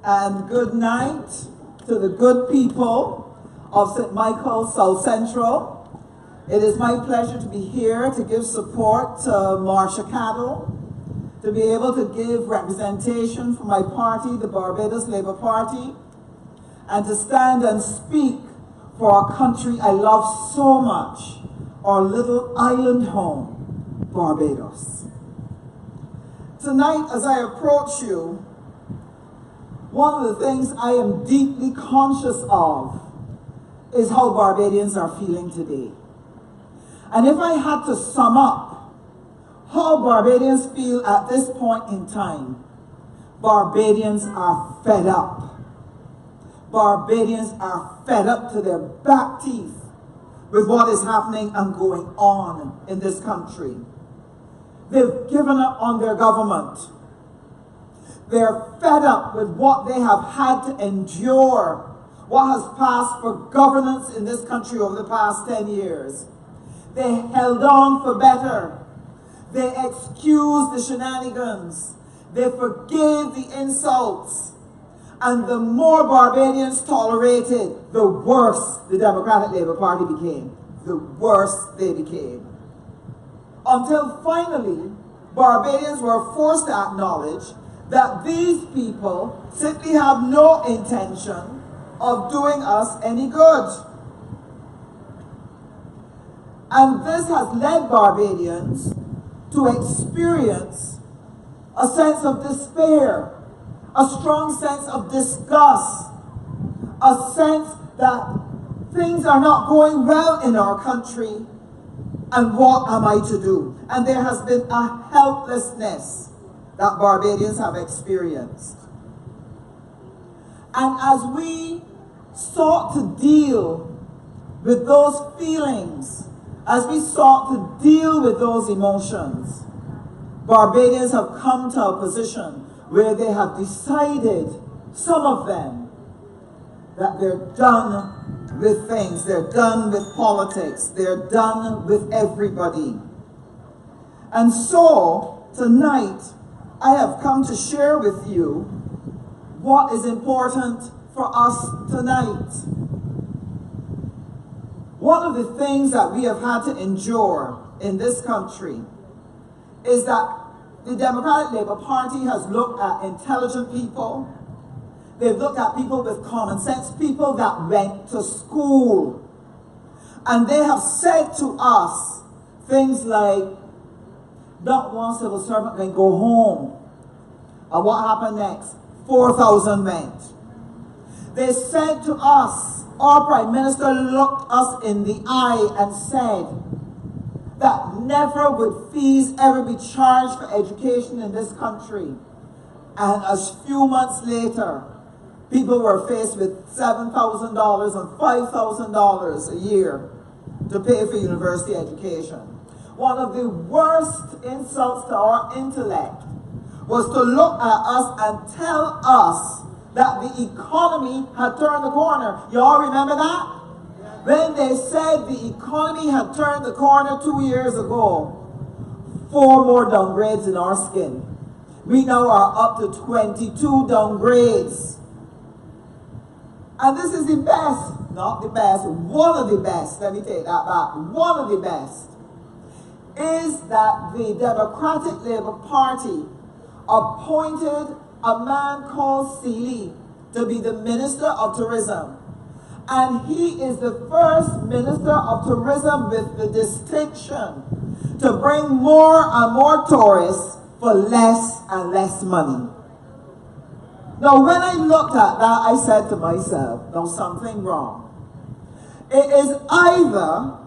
and good night to the good people of St. Michael's South Central. It is my pleasure to be here to give support to Marsha Cattle, to be able to give representation for my party, the Barbados Labour Party, and to stand and speak for our country I love so much, our little island home, Barbados. Tonight, as I approach you, one of the things I am deeply conscious of is how Barbadians are feeling today. And if I had to sum up how Barbadians feel at this point in time, Barbadians are fed up. Barbadians are fed up to their back teeth with what is happening and going on in this country. They've given up on their government. They're fed up with what they have had to endure, what has passed for governance in this country over the past 10 years. They held on for better. They excused the shenanigans. They forgave the insults. And the more Barbadians tolerated, the worse the Democratic Labour Party became. The worse they became. Until finally, Barbadians were forced to acknowledge that these people simply have no intention of doing us any good. And this has led Barbadians to experience a sense of despair, a strong sense of disgust, a sense that things are not going well in our country, and what am I to do? And there has been a helplessness that Barbadians have experienced. And as we sought to deal with those feelings, as we sought to deal with those emotions, Barbadians have come to a position where they have decided, some of them, that they're done with things, they're done with politics, they're done with everybody. And so, tonight, I have come to share with you what is important for us tonight. One of the things that we have had to endure in this country is that the Democratic Labour Party has looked at intelligent people. They've looked at people with common sense, people that went to school. And they have said to us things like, not one civil servant can go home. And what happened next? 4,000 went. They said to us, our Prime Minister looked us in the eye and said that never would fees ever be charged for education in this country. And a few months later, people were faced with $7,000 and $5,000 a year to pay for university education. One of the worst insults to our intellect was to look at us and tell us that the economy had turned the corner. You all remember that? When they said the economy had turned the corner 2 years ago, 4 more downgrades in our skin. We now are up to 22 downgrades. And this is the best, not the best, one of the best, let me take that back, one of the best, is that the Democratic Labour Party appointed a man called Seeley to be the Minister of Tourism. And he is the first Minister of Tourism with the distinction to bring more and more tourists for less and less money. Now, when I looked at that, I said to myself, there's something wrong. It is either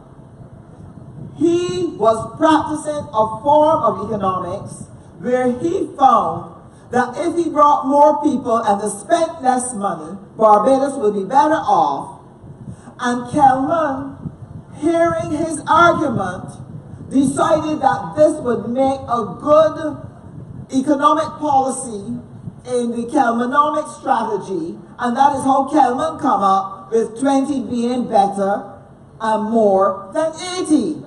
he was practicing a form of economics where he found that if he brought more people and they spent less money, Barbados would be better off. And Kelman, hearing his argument, decided that this would make a good economic policy in the Kelmanomic strategy, and that is how Kelman come up with 20 being better and more than 80.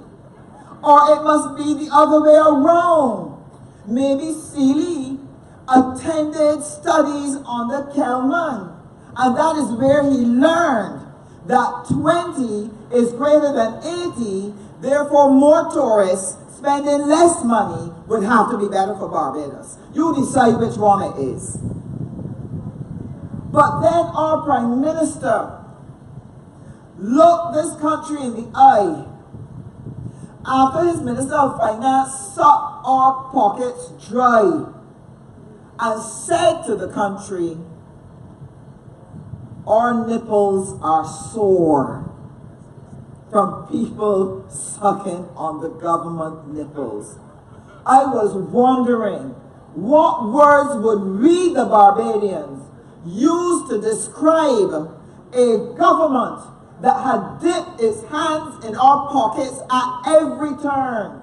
Or it must be the other way around. Maybe Seeley attended studies on the Kelman. And that is where he learned that 20 is greater than 80, therefore more tourists spending less money would have to be better for Barbados. You decide which one it is. But then our Prime Minister looked this country in the eye after his Minister of Finance sucked our pockets dry and said to the country, our nipples are sore from people sucking on the government nipples. I was wondering what words would we, the Barbadians, use to describe a government that had dipped its hands in our pockets at every turn.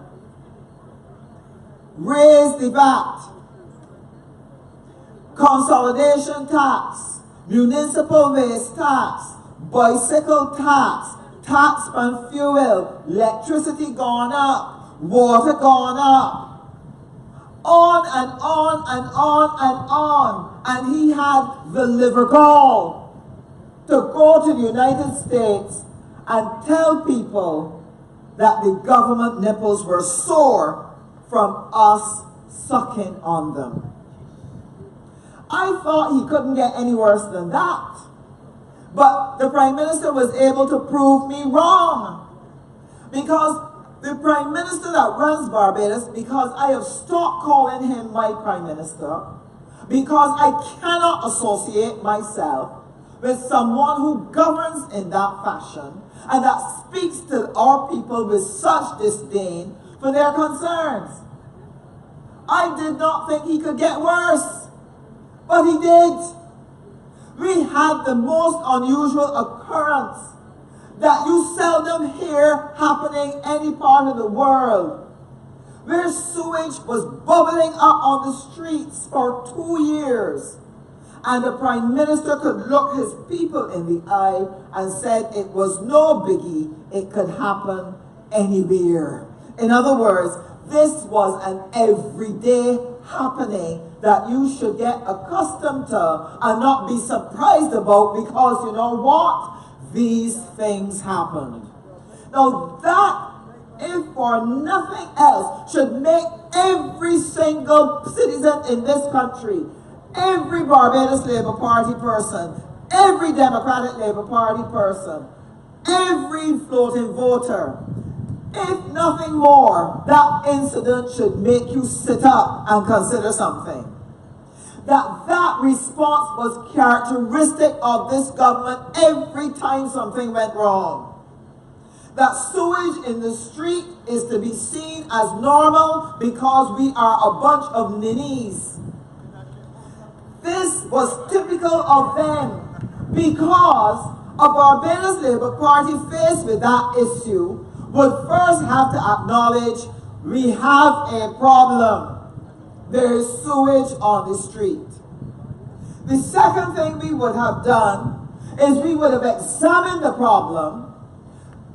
Raise the VAT, consolidation tax, municipal waste tax, bicycle tax, tax on fuel, electricity gone up, water gone up, on and on and on and on. And he had the liver gall to go to the United States and tell people that the government nipples were sore from us sucking on them. I thought he couldn't get any worse than that. But the Prime Minister was able to prove me wrong. Because the Prime Minister that runs Barbados, because I have stopped calling him my Prime Minister, because I cannot associate myself with someone who governs in that fashion and that speaks to our people with such disdain for their concerns. I did not think he could get worse, but he did. We had the most unusual occurrence that you seldom hear happening any part of the world, where sewage was bubbling up on the streets for 2 years, and the Prime Minister could look his people in the eye and said it was no biggie, it could happen anywhere. In other words, this was an everyday happening that you should get accustomed to and not be surprised about, because you know what? These things happened. Now that, if for nothing else, should make every single citizen in this country, every Barbados Labour Party person, every Democratic Labour Party person, every floating voter, if nothing more, that incident should make you sit up and consider something. That response was characteristic of this government every time something went wrong. That sewage in the street is to be seen as normal because we are a bunch of ninnies. This was typical of them, because a Barbados Labour Party faced with that issue would first have to acknowledge we have a problem. There is sewage on the street. The second thing we would have done is we would have examined the problem,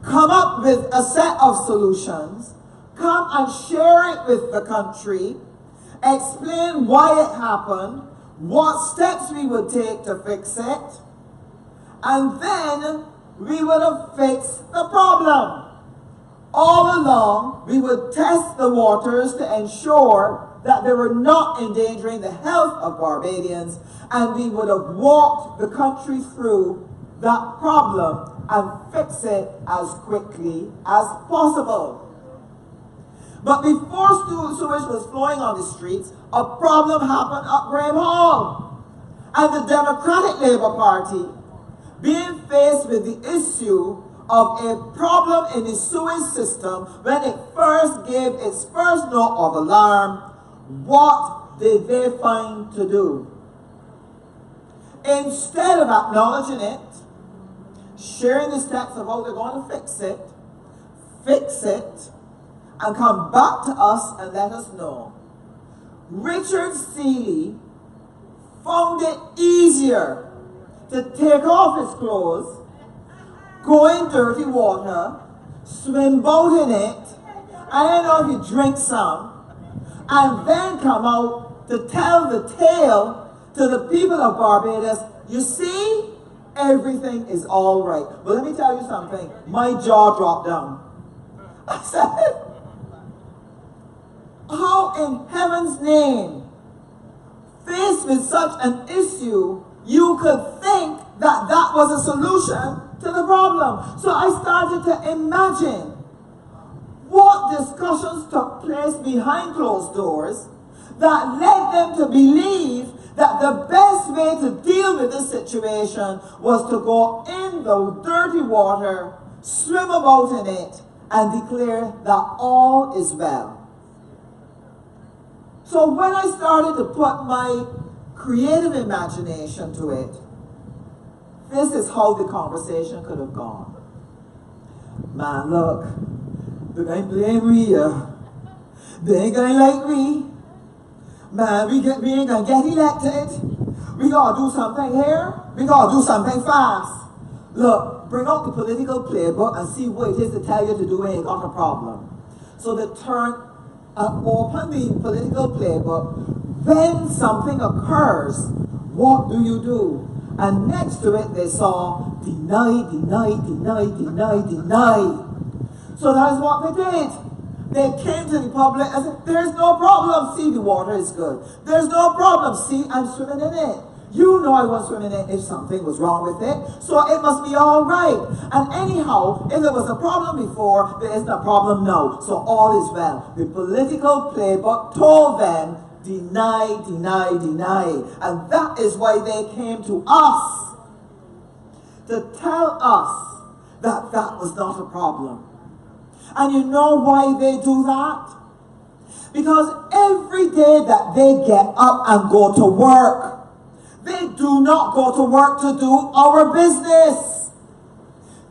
come up with a set of solutions, come and share it with the country, explain why it happened, what steps we would take to fix it, and then we would have fixed the problem. All along, we would test the waters to ensure that they were not endangering the health of Barbadians, and we would have walked the country through that problem and fix it as quickly as possible. But before sewage was flowing on the streets, a problem happened at Graham Hall. And the Democratic Labour Party, being faced with the issue of a problem in the sewage system, when it first gave its first note of alarm, what did they find to do? Instead of acknowledging it, sharing the steps of how they're going to fix it, and come back to us and let us know, Richard Seeley found it easier to take off his clothes, go in dirty water, swim boat in it, I don't know if you drink some, and then come out to tell the tale to the people of Barbados. You see, everything is all right. But let me tell you something. My jaw dropped down. I said, how in heaven's name, faced with such an issue, you could think that that was a solution to the problem? So I started to imagine what discussions took place behind closed doors that led them to believe that the best way to deal with this situation was to go in the dirty water, swim about in it, and declare that all is well. So when I started to put my creative imagination to it, this is how the conversation could have gone. Man, look, they're going to blame we here. They ain't going to like we. Man, we ain't going to get elected. We got to do something here. We got to do something fast. Look, bring out the political playbook and see what it is to tell you to do when you got a problem. So they open the political playbook. When something occurs, what do? And next to it, they saw deny, deny, deny, deny, deny. So that's what they did. They came to the public and said, there's no problem. See, the water is good. There's no problem. See, I'm swimming in it. You know I was swimming in it if something was wrong with it. So it must be all right. And anyhow, if there was a problem before, there isn't a problem now. So all is well. The political playbook told them, deny, deny, deny. And that is why they came to us to tell us that that was not a problem. And you know why they do that? Because every day that they get up and go to work, they do not go to work to do our business.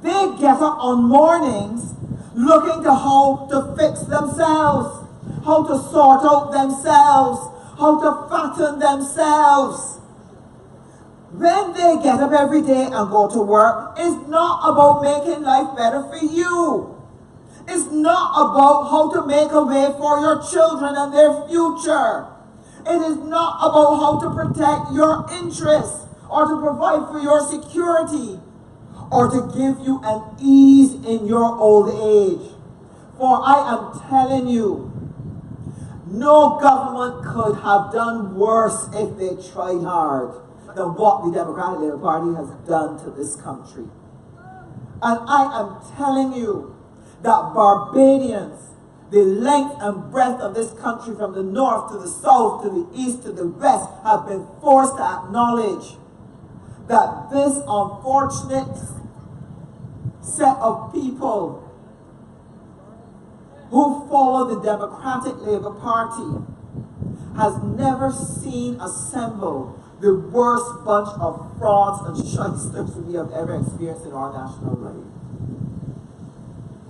They get up on mornings looking to how to fix themselves, how to sort out themselves, how to fatten themselves. When they get up every day and go to work, it's not about making life better for you. It's not about how to make a way for your children and their future. It is not about how to protect your interests or to provide for your security or to give you an ease in your old age. For I am telling you, no government could have done worse if they tried hard than what the Democratic Labour Party has done to this country. And I am telling you that Barbadians, the length and breadth of this country from the north to the south to the east to the west, have been forced to acknowledge that this unfortunate set of people who follow the Democratic Labour Party has never seen assemble the worst bunch of frauds and shysters we have ever experienced in our national life.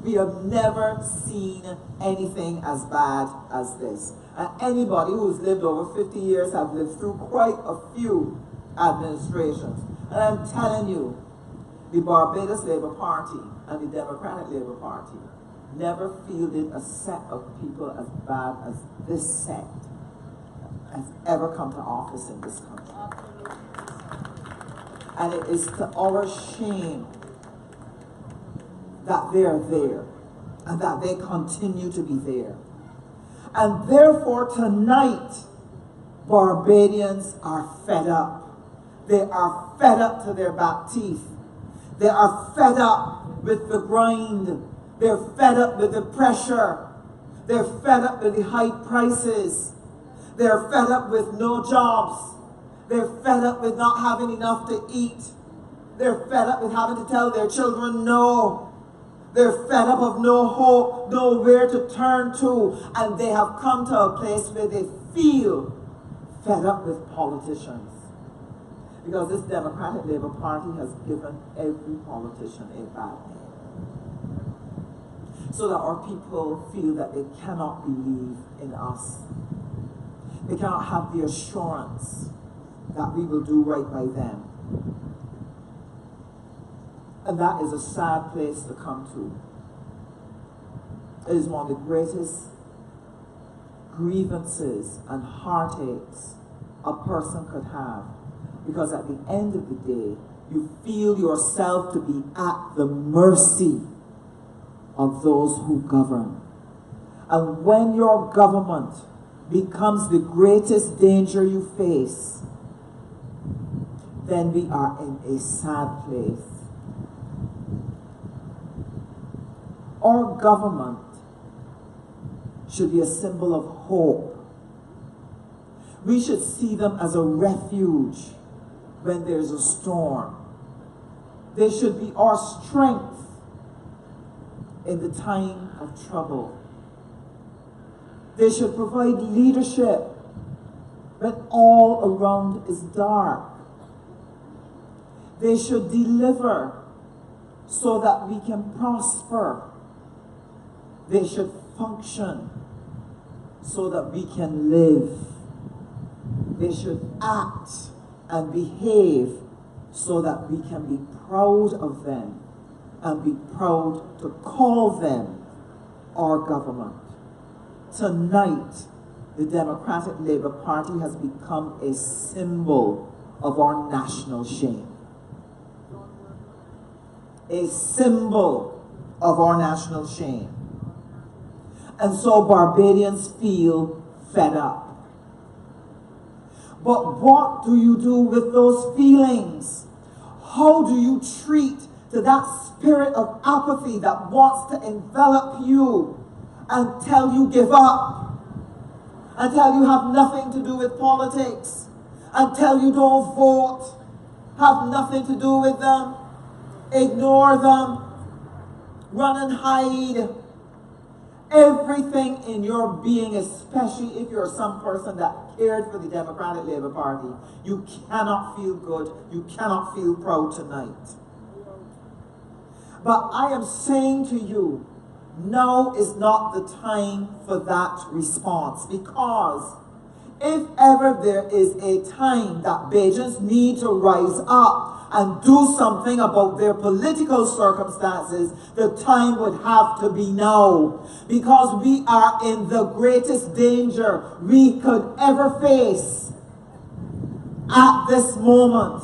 We have never seen anything as bad as this. And anybody who's lived over 50 years have lived through quite a few administrations. And I'm telling you, the Barbados Labour Party and the Democratic Labour Party never fielded a set of people as bad as this set has ever come to office in this country. And it is to our shame that they are there and that they continue to be there. And therefore tonight, Barbadians are fed up. They are fed up to their back teeth. They are fed up with the grind. They're fed up with the pressure. They're fed up with the high prices. They're fed up with no jobs. They're fed up with not having enough to eat. They're fed up with having to tell their children no. They're fed up of no hope, nowhere to turn to. And they have come to a place where they feel fed up with politicians. Because this Democratic Labour Party has given every politician a bad name. So that our people feel that they cannot believe in us. They cannot have the assurance that we will do right by them. And that is a sad place to come to. It is one of the greatest grievances and heartaches a person could have. Because at the end of the day, you feel yourself to be at the mercy of those who govern. And when your government becomes the greatest danger you face, then we are in a sad place. Our government should be a symbol of hope. We should see them as a refuge when there's a storm. They should be our strength in the time of trouble. They should provide leadership when all around is dark. They should deliver so that we can prosper. They should function so that we can live. They should act and behave so that we can be proud of them and be proud to call them our government. Tonight, the Democratic Labour Party has become a symbol of our national shame. A symbol of our national shame. And so Barbadians feel fed up. But what do you do with those feelings? How do you treat to that spirit of apathy that wants to envelop you until you give up, until you have nothing to do with politics, until you don't vote, have nothing to do with them, ignore them, run and hide? Everything in your being, especially if you're some person that cared for the Democratic Labour Party, you cannot feel good, you cannot feel proud tonight. But I am saying to you, now is not the time for that response, because if ever there is a time that Bajans need to rise up and do something about their political circumstances, the time would have to be now. Because we are in the greatest danger we could ever face at this moment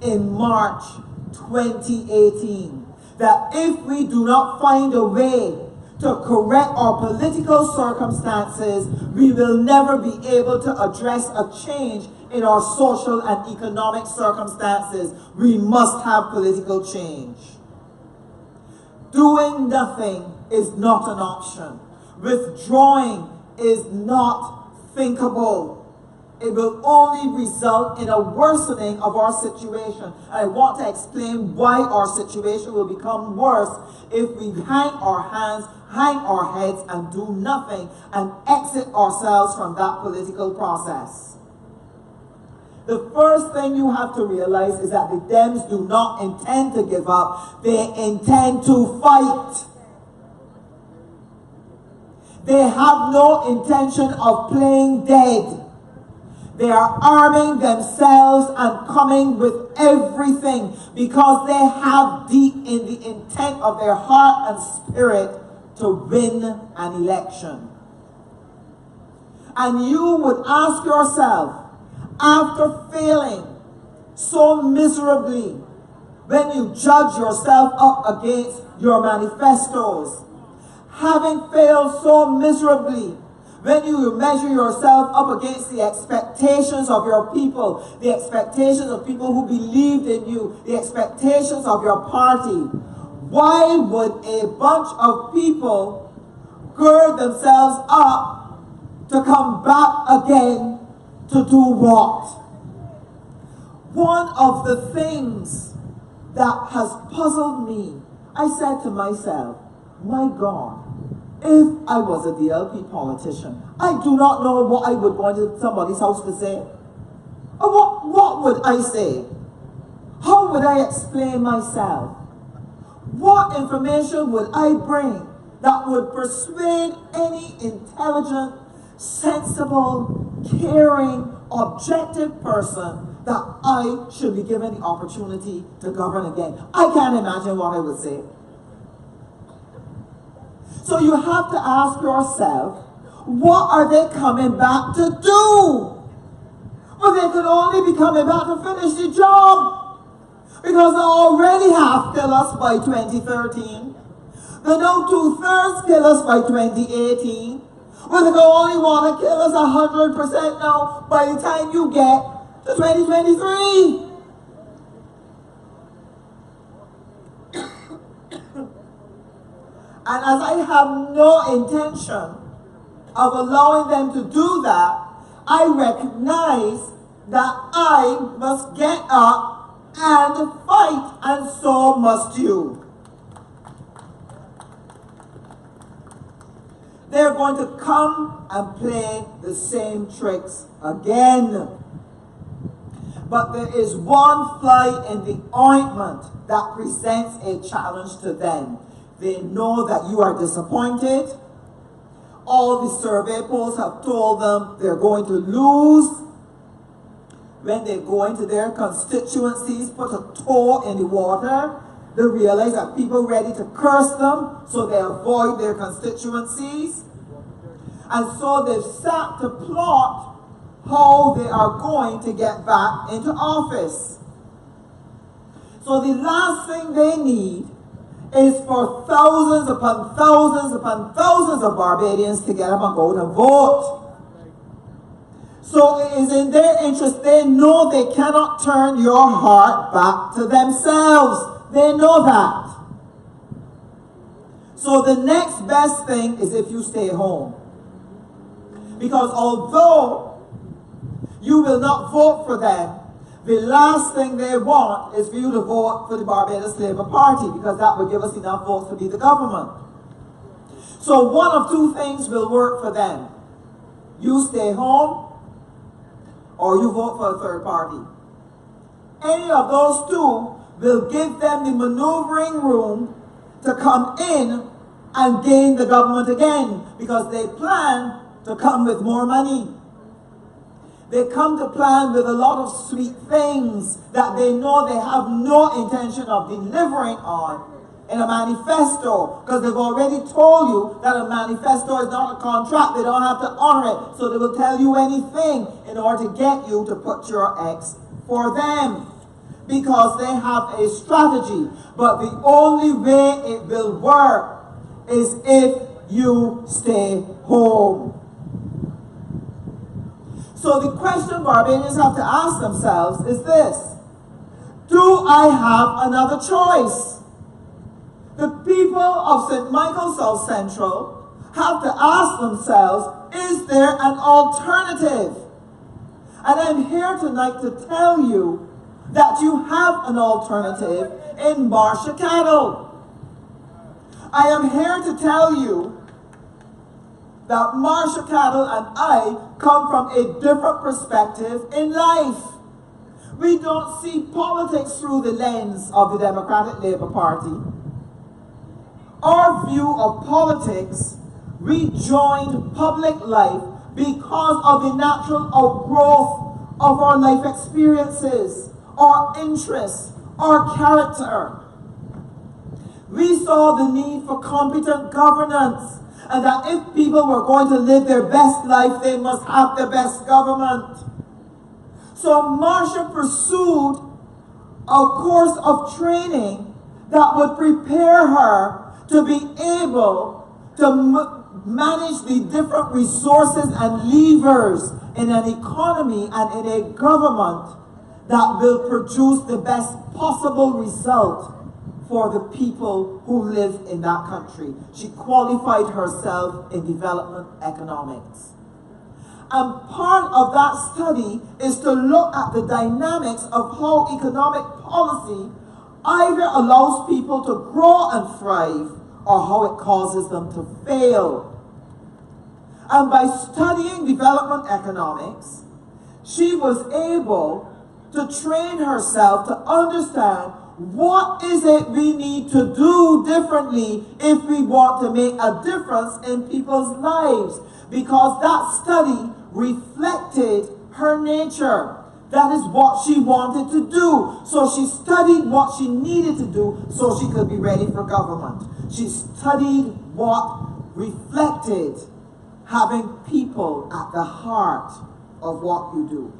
in March 2018. That if we do not find a way to correct our political circumstances, we will never be able to address a change in our social and economic circumstances. We must have political change. Doing nothing is not an option. Withdrawing is not thinkable. It will only result in a worsening of our situation. And I want to explain why our situation will become worse if we hang our hands, hang our heads, and do nothing and exit ourselves from that political process. The first thing you have to realize is that the Dems do not intend to give up. They intend to fight. They have no intention of playing dead. They are arming themselves and coming with everything because they have deep in the intent of their heart and spirit to win an election. And you would ask yourself, after failing so miserably, when you judge yourself up against your manifestos, having failed so miserably, when you measure yourself up against the expectations of your people, the expectations of people who believed in you, the expectations of your party, why would a bunch of people gird themselves up to come back again to do what? One of the things that has puzzled me, I said to myself, my God, if I was a DLP politician, I do not know what I would go into somebody's house to say. What would I say? How would I explain myself? What information would I bring that would persuade any intelligent, sensible, caring, objective person that I should be given the opportunity to govern again? I can't imagine what I would say. So you have to ask yourself, What are they coming back to do? Well, they could only be coming back to finish the job, because they already have killed us by 2013. They know 2/3 kill us by 2018. Well, they only want to kill us 100% now by the time you get to 2023. And as I have no intention of allowing them to do that, I recognize that I must get up and fight, and so must you. They're going to come and play the same tricks again. But there is one fly in the ointment that presents a challenge to them. They know that you are disappointed. All the survey polls have told them they're going to lose. When they go into their constituencies, put a toe in the water, they realize that people are ready to curse them, so they avoid their constituencies. And so they've sat to plot how they are going to get back into office. So the last thing they need is for thousands upon thousands upon thousands of Barbadians to get up and go to vote. So it is in their interest. They know they cannot turn your heart back to themselves. They know that. So the next best thing is if you stay home. Because although you will not vote for them, the last thing they want is for you to vote for the Barbados Labour Party, because that would give us enough votes to be the government. So one of two things will work for them. You stay home, or you vote for a third party. Any of those two will give them the maneuvering room to come in and gain the government again, because they plan to come with more money. They come to plan with a lot of sweet things that they know they have no intention of delivering on in a manifesto, because they've already told you that a manifesto is not a contract. They don't have to honor it, so they will tell you anything in order to get you to put your X for them, because they have a strategy. But the only way it will work is if you stay home. So the question Barbadians have to ask themselves is this: do I have another choice? The people of St. Michael South Central have to ask themselves, is there an alternative? And I'm here tonight to tell you that you have an alternative in Marsha Cattle. I am here to tell you that Marsha Cattle and I come from a different perspective in life. We don't see politics through the lens of the Democratic Labour Party. Our view of politics rejoined public life because of the natural outgrowth of our life experiences, our interests, our character. We saw the need for competent governance, and that if people were going to live their best life, they must have the best government. So Marsha pursued a course of training that would prepare her to be able to manage the different resources and levers in an economy and in a government that will produce the best possible result for the people who live in that country. She qualified herself in development economics. And part of that study is to look at the dynamics of how economic policy either allows people to grow and thrive, or how it causes them to fail. And by studying development economics, she was able to train herself to understand what is it we need to do differently if we want to make a difference in people's lives, because that study reflected her nature. That is what she wanted to do. So she studied what she needed to do so she could be ready for government. She studied what reflected having people at the heart of what you do.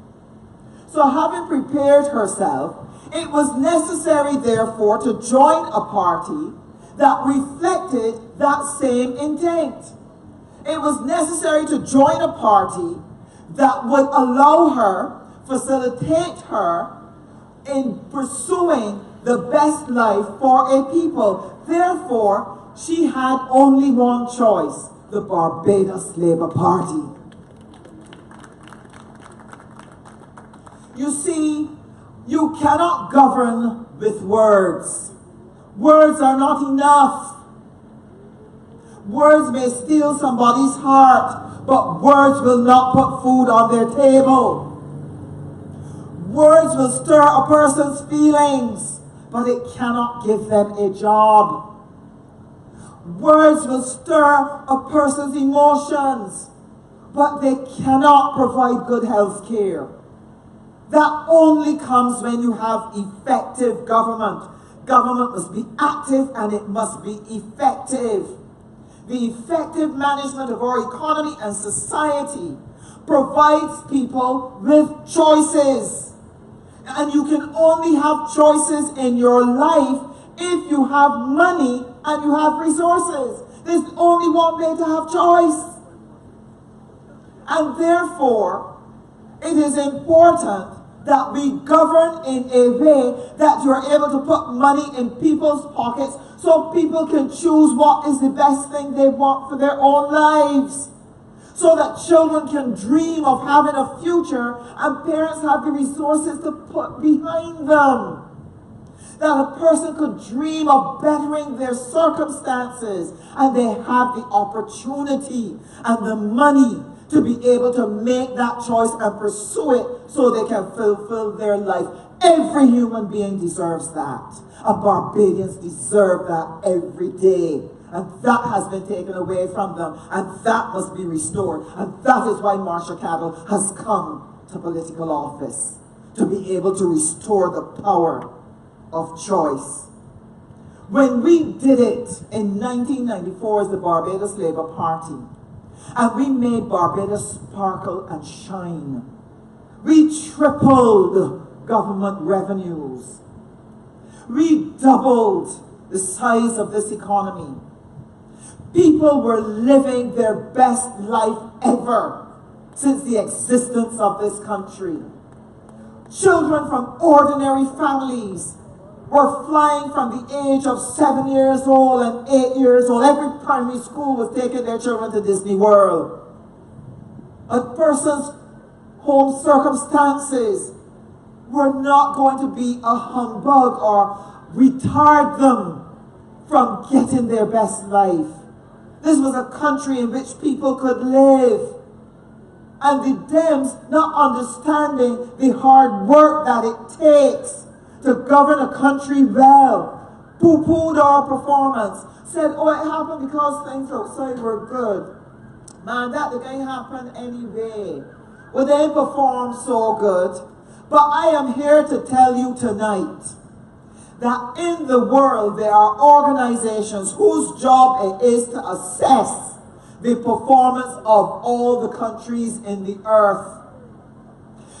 So having prepared herself, it was necessary, therefore, to join a party that reflected that same intent. It was necessary to join a party that would allow her, facilitate her in pursuing the best life for a people. Therefore, she had only one choice: the Barbados Labour Party. You see, you cannot govern with words. Words are not enough. Words may steal somebody's heart, but words will not put food on their table. Words will stir a person's feelings, but it cannot give them a job. Words will stir a person's emotions, but they cannot provide good health care. That only comes when you have effective government. Government must be active and it must be effective. The effective management of our economy and society provides people with choices. And you can only have choices in your life if you have money and you have resources. There's only one way to have choice. And therefore, it is important that we govern in a way that you're able to put money in people's pockets so people can choose what is the best thing they want for their own lives. So that children can dream of having a future and parents have the resources to put behind them. That a person could dream of bettering their circumstances and they have the opportunity and the money to be able to make that choice and pursue it so they can fulfill their life. Every human being deserves that. And Barbadians deserve that every day. And that has been taken away from them. And that must be restored. And that is why Marcia Cabell has come to political office. To be able to restore the power of choice. When we did it in 1994 as the Barbados Labour Party, and we made Barbados sparkle and shine. We tripled government revenues. We doubled the size of this economy. People were living their best life ever since the existence of this country. Children from ordinary families were flying from the age of 7 years old and 8 years old. Every primary school was taking their children to Disney World. A person's home circumstances were not going to be a humbug or retard them from getting their best life. This was a country in which people could live. And the Dems, not understanding the hard work that it takes to govern a country well, poo-pooed our performance, said, oh, it happened because things outside were good. Man, that didn't happen anyway. Well, they performed so good. But I am here to tell you tonight that in the world there are organizations whose job it is to assess the performance of all the countries in the earth.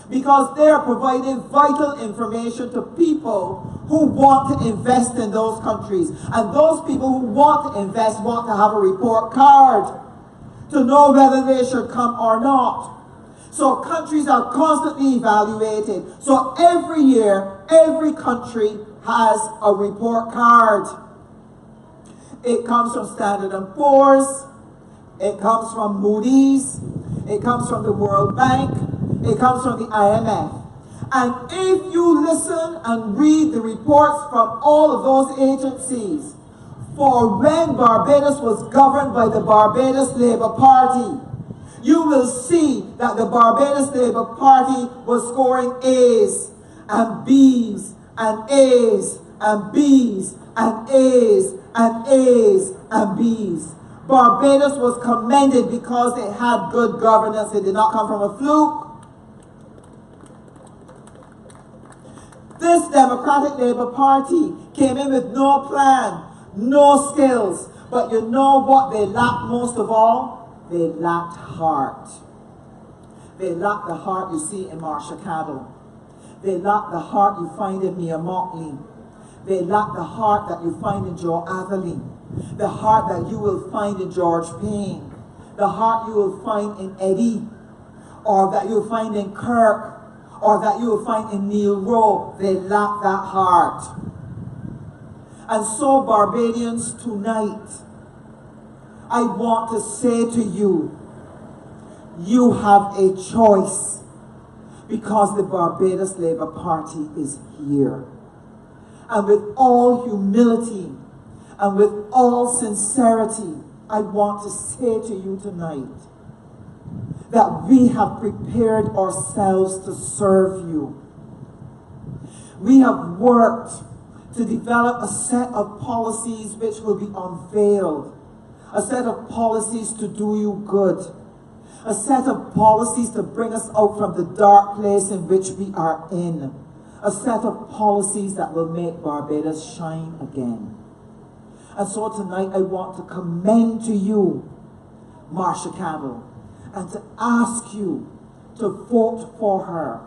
Because they are providing vital information to people who want to invest in those countries. And those people who want to invest want to have a report card to know whether they should come or not. So countries are constantly evaluated. So every year, every country has a report card. It comes from Standard & Poor's. It comes from Moody's. It comes from the World Bank. It comes from the IMF. And if you listen and read the reports from all of those agencies, for when Barbados was governed by the Barbados Labour Party, you will see that the Barbados Labour Party was scoring A's and B's and A's and B's and A's and A's and B's. Barbados was commended because it had good governance. It did not come from a fluke. This Democratic Labour Party came in with no plan, no skills. But you know what they lacked most of all? They lacked heart. They lacked the heart you see in Marsha Cattle. They lacked the heart you find in Mia Motley. They lacked the heart that you find in Joe Atherley. The heart that you will find in George Payne. The heart you will find in Eddie. Or that you will find in Kirk. Or that you will find in Neil Rowe. They lack that heart. And so, Barbadians, tonight, I want to say to you, you have a choice, because the Barbados Labour Party is here. And with all humility and with all sincerity, I want to say to you tonight that we have prepared ourselves to serve you. We have worked to develop a set of policies which will be unveiled, a set of policies to do you good, a set of policies to bring us out from the dark place in which we are in, a set of policies that will make Barbados shine again. And so tonight I want to commend to you Marsha Cattle and to ask you to vote for her.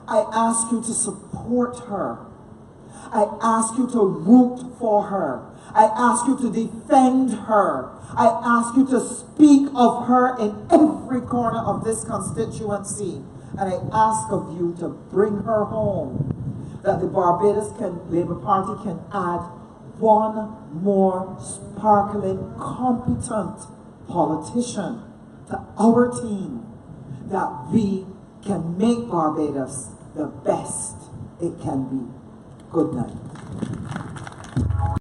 I ask you to support her. I ask you to root for her. I ask you to defend her. I ask you to speak of her in every corner of this constituency. And I ask of you to bring her home, that the Barbados Labour Party can add one more sparkling, competent politician to our team, that we can make Barbados the best it can be. Good night.